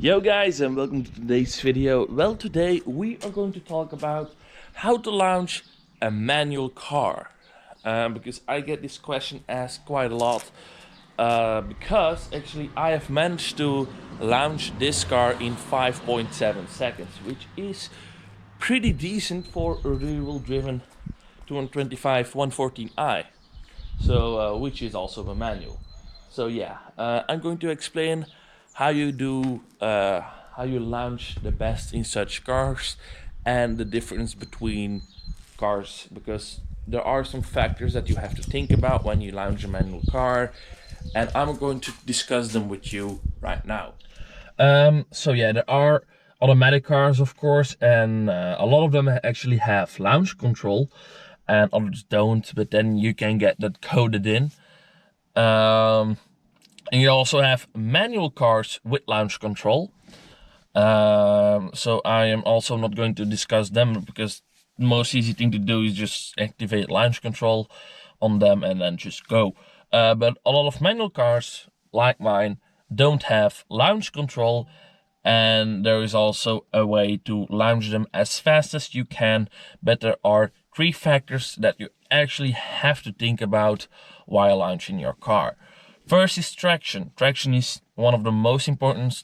Yo guys, and welcome to today's video. Well, today we are going to talk about how to launch a manual car, because I get this question asked quite a lot, because actually I have managed to launch this car in 5.7 seconds, which is pretty decent for a rear-wheel driven 225 114i, so which is also a manual. So yeah, I'm going to explain how you launch the best in such cars and the difference between cars, because there are some factors that you have to think about when you launch a manual car, and I'm going to discuss them with you right now. So yeah, there are automatic cars, of course, and a lot of them actually have launch control and others don't, but then you can get that coded in. And you also have manual cars with launch control. So I am also not going to discuss them, because the most easy thing to do is just activate launch control on them and then just go. But a lot of manual cars, like mine, don't have launch control, and there is also a way to launch them as fast as you can, but there are three factors that you actually have to think about while launching your car. First is traction. Traction is one of the most important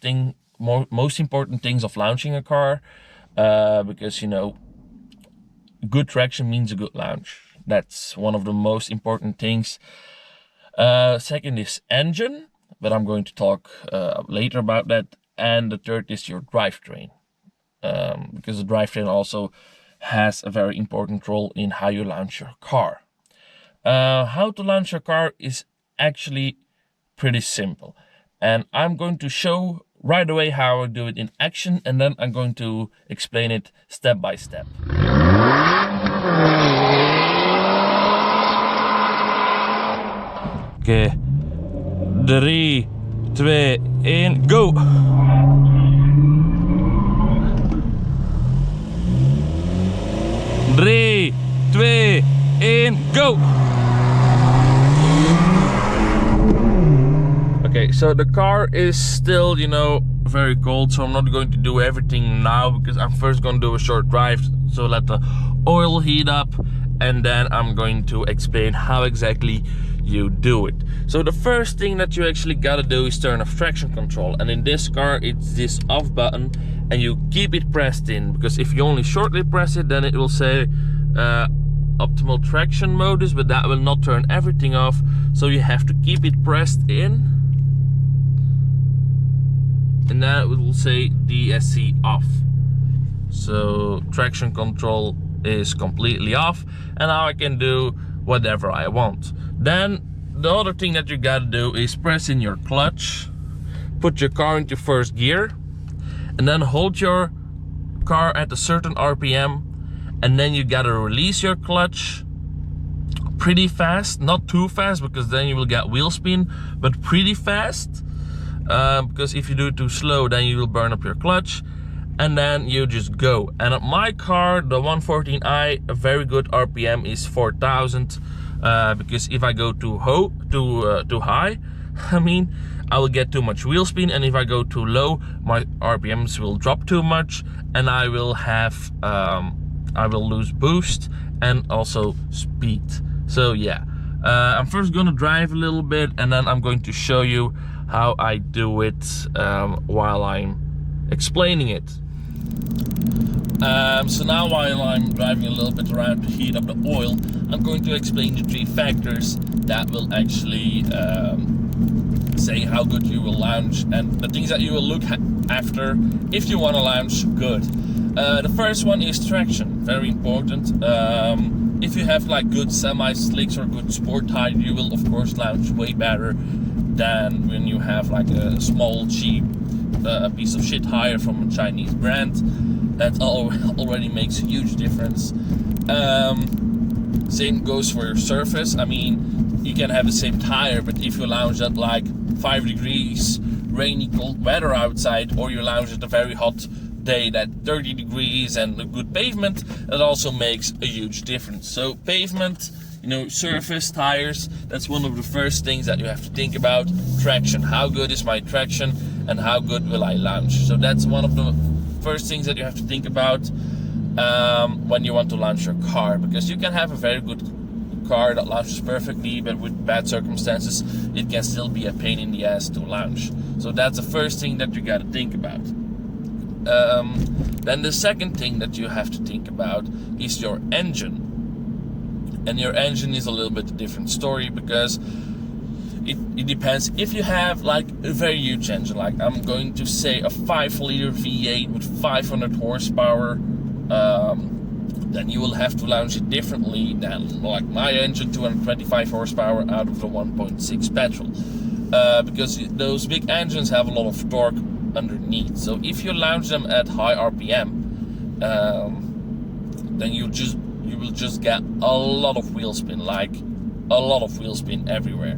things of launching a car, because good traction means a good launch. That's one of the most important things. Second is engine, but I'm going to talk later about that. And the third is your drivetrain, because the drivetrain also has a very important role in how you launch your car. How to launch your car is actually pretty simple, and I'm going to show right away how I do it in action, and then I'm going to explain it step by step. Okay, 3, 2, 1, go! Three, 2, 1, go! Okay, so the car is still, very cold, so I'm not going to do everything now, because I'm first going to do a short drive, so let the oil heat up, and then I'm going to explain how exactly you do it. So the first thing that you actually gotta do is turn off traction control, and in this car it's this off button, and you keep it pressed in, because if you only shortly press it, then it will say optimal traction modus, but that will not turn everything off, so you have to keep it pressed in. And then it will say DSC off. So traction control is completely off, and now I can do whatever I want. Then the other thing that you gotta do is press in your clutch, put your car into first gear, and then hold your car at a certain RPM, and then you gotta release your clutch pretty fast, not too fast, because then you will get wheel spin, but pretty fast. Because if you do it too slow, then you will burn up your clutch, and then you just go. And at my car, the 114i, a very good RPM is 4000, because if I go too high, I will get too much wheel spin, and if I go too low, my RPMs will drop too much, and I will have I will lose boost and also speed. So yeah, I'm first gonna drive a little bit, and then I'm going to show you how I do it while I'm explaining it. So now while I'm driving a little bit around to heat up the oil, I'm going to explain the three factors that will actually say how good you will launch, and the things that you will look after if you want to launch good. The first one is traction, very important. If you have like good semi-slicks or good sport tire, you will of course launch way better than when you have like a small cheap piece of shit tire from a Chinese brand. That already makes a huge difference. Same goes for your surface. You can have the same tire, but if you launch at like 5 degrees, rainy, cold weather outside, or you launch at a very hot day that 30 degrees and a good pavement, that also makes a huge difference. So pavement, surface, tires, that's one of the first things that you have to think about. Traction, how good is my traction? and how good will I launch. So that's one of the first things that you have to think about when you want to launch your car, because you can have a very good car that launches perfectly, but with bad circumstances it can still be a pain in the ass to launch. So that's the first thing that you got to think about. Then the second thing that you have to think about is your engine. And your engine is a little bit a different story, because it depends. If you have like a very huge engine, like I'm going to say a 5-liter V8 with 500 horsepower, then you will have to launch it differently than like my engine, 225 horsepower out of the 1.6 petrol, because those big engines have a lot of torque underneath. So if you launch them at high RPM, then you will just get a lot of wheel spin, like a lot of wheel spin everywhere.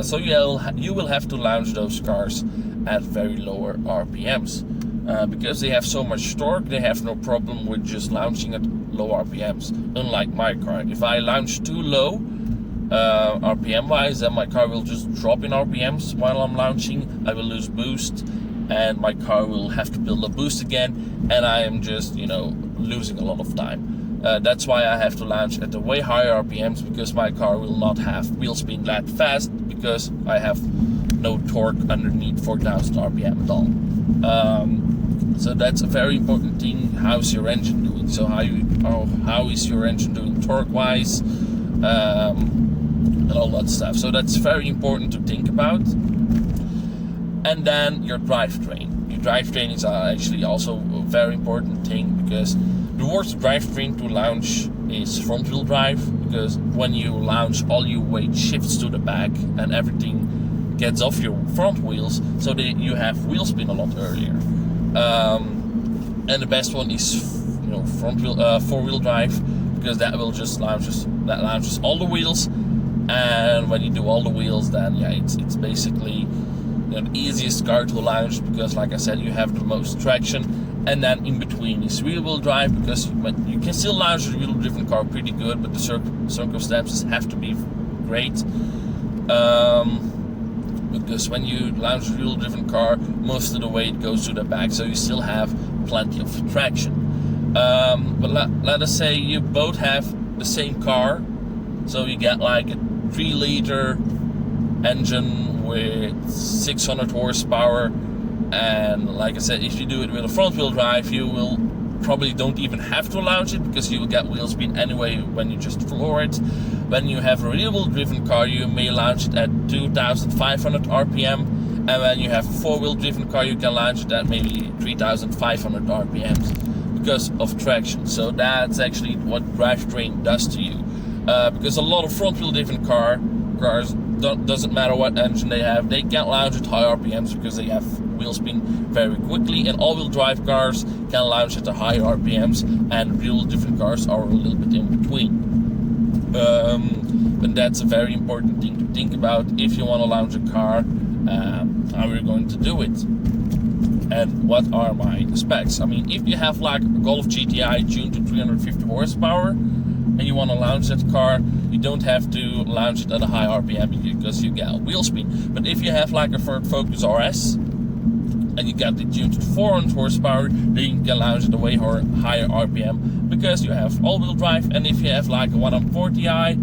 So you will have to launch those cars at very lower RPMs. Because they have so much torque, they have no problem with just launching at low RPMs. Unlike my car, if I launch too low RPM wise, then my car will just drop in RPMs while I'm launching. I will lose boost, and my car will have to build a boost again, and I am just losing a lot of time. That's why I have to launch at the way higher RPMs, because my car will not have wheel spin that fast, because I have no torque underneath 4,000 RPM at all. So that's a very important thing. How's your engine doing? So how is your engine doing torque-wise, and all that stuff. So that's very important to think about. And then your drivetrain. Your drivetrain is actually also a very important thing, because the worst drivetrain to launch is front-wheel drive, because when you launch, all your weight shifts to the back and everything gets off your front wheels, so that you have wheel spin a lot earlier. And the best one is four-wheel drive, because that will just launches all the wheels, and when you do all the wheels, then it's basically the easiest car to launch, because like I said, you have the most traction. And then in between is rear-wheel drive, because you can still launch a wheel-driven car pretty good, but the circumstances have to be great. Because when you launch a wheel-driven car, most of the weight goes to the back, so you still have plenty of traction. But let us say you both have the same car, so you get like a 3-liter engine with 600 horsepower. And like I said, if you do it with a front-wheel drive, you will probably don't even have to launch it, because you will get wheel spin anyway when you just floor it. When you have a rear-wheel driven car, you may launch it at 2,500 RPM, and when you have a four-wheel driven car, you can launch it at maybe 3,500 RPMs because of traction. So that's actually what drivetrain does to you, because a lot of front-wheel driven cars doesn't matter what engine they have, they can't launch at high RPMs because they have wheel spin very quickly, and all-wheel drive cars can launch at the higher RPMs, and real different cars are a little bit in between. But that's a very important thing to think about if you want to launch a car, how you're going to do it, and what are my specs. I mean, if you have like a Golf GTI tuned to 350 horsepower, and you want to launch that car, you don't have to launch it at a high RPM because you get wheel spin. But if you have like a Ford Focus RS, and you got it tuned to 400 horsepower, then you can launch at a way higher RPM, because you have all-wheel drive. And if you have like a 140i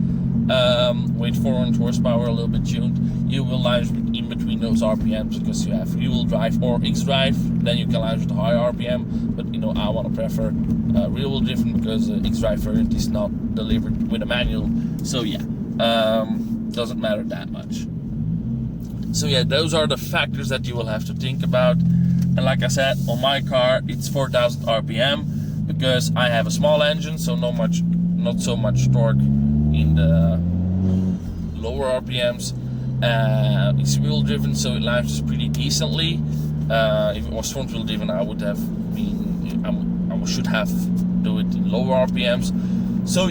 with 400 horsepower, a little bit tuned, you will launch in between those RPMs, because you have rear-wheel drive or X-Drive, then you can launch at a higher RPM. But I want to prefer rear-wheel driven, because the X-Drive variant is not delivered with a manual, so doesn't matter that much. So those are the factors that you will have to think about. And like I said, on my car it's 4,000 RPM, because I have a small engine, so not so much torque in the lower RPMs. It's wheel driven, so it launches pretty decently. If it was front wheel driven, I should have do it in lower RPMs. So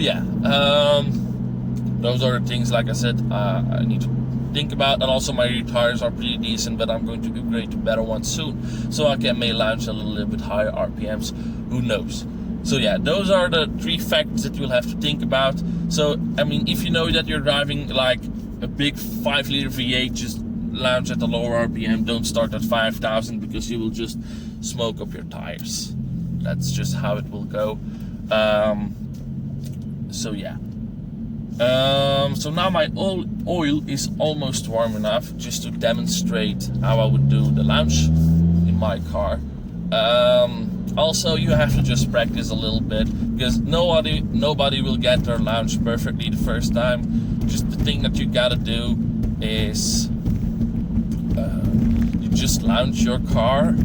those are the things, like I said, I need to think about. And also my rear tires are pretty decent, but I'm going to upgrade to better ones soon, so I may launch a little bit higher RPMs, who knows. So those are the 3 factors that you'll have to think about. So I mean, if you know that you're driving like a big 5-liter V8 just lounge at the lower RPM. Don't start at 5,000 because you will just smoke up your tires. That's just how it will go. So yeah. So now my oil is almost warm enough just to demonstrate how I would do the lounge in my car. Also, you have to just practice a little bit because nobody will get their lounge perfectly the first time. Just the thing that you gotta do is you just lounge your car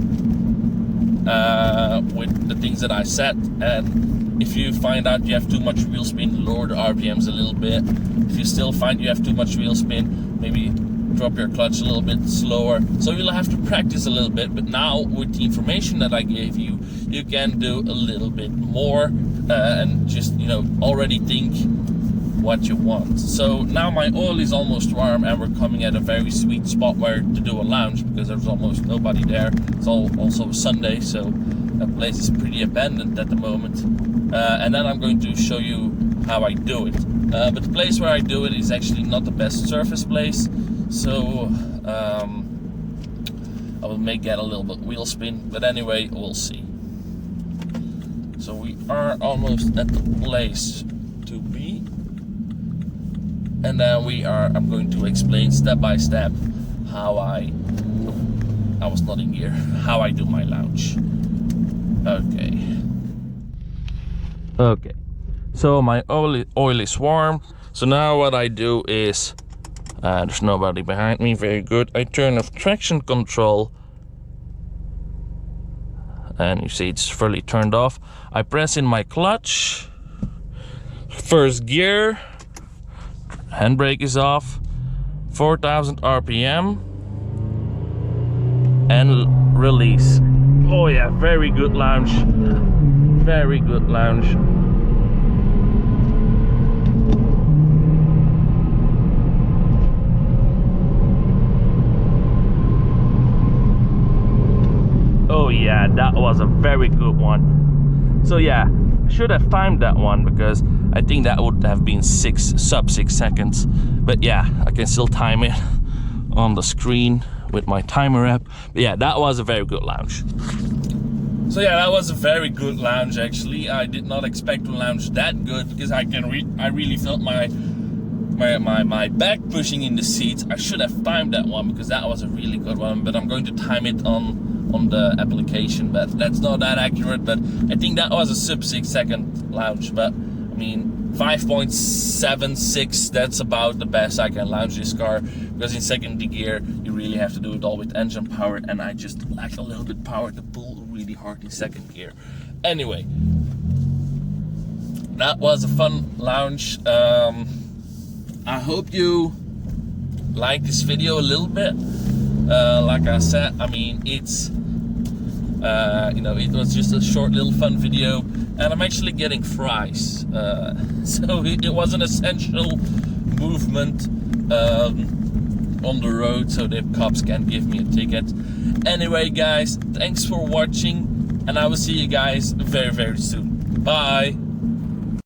with the things that I said, and if you find out you have too much wheel spin, lower the RPMs a little bit. If you still find you have too much wheel spin, maybe drop your clutch a little bit slower. So you'll have to practice a little bit, but now with the information that I gave you, you can do a little bit more and just, you know, already think what you want. So now my oil is almost warm and we're coming at a very sweet spot where to do a lounge because there's almost nobody there. It's also a Sunday, so that place is pretty abandoned at the moment. And then I'm going to show you how I do it. But the place where I do it is actually not the best surface place, so I will make that a little bit wheel spin, but anyway, we'll see. So we are almost at the place to be, and then I'm going to explain step by step how I was not in gear, how I do my lounge. Okay, so my oil is warm. So now what I do is, there's nobody behind me, very good. I turn off traction control, and you see it's fully turned off. I press in my clutch, first gear, handbrake is off, 4,000 RPM, and release. Oh yeah, very good lounge, very good lounge. Oh yeah, that was a very good one. So yeah, I should have timed that one because I think that would have been sub 6 seconds. But yeah, I can still time it on the screen with my timer app. But yeah, that was a very good lounge. So yeah, that was a very good lounge actually. I did not expect to lounge that good because I really felt my back pushing in the seats. I should have timed that one because that was a really good one, but I'm going to time it on the application, but that's not that accurate. But I think that was a sub 6 second lounge, but I mean 5.76, that's about the best I can lounge this car, because in second gear you really have to do it all with engine power, and I just lack a little bit power to pull really hard in second gear. Anyway, that was a fun lounge. I hope you like this video a little bit. Like I said, I mean, it's you know, it was just a short little fun video, and I'm actually getting fries, so it was an essential movement on the road so the cops can give me a ticket. Anyway guys, thanks for watching, and I will see you guys very, very soon. Bye.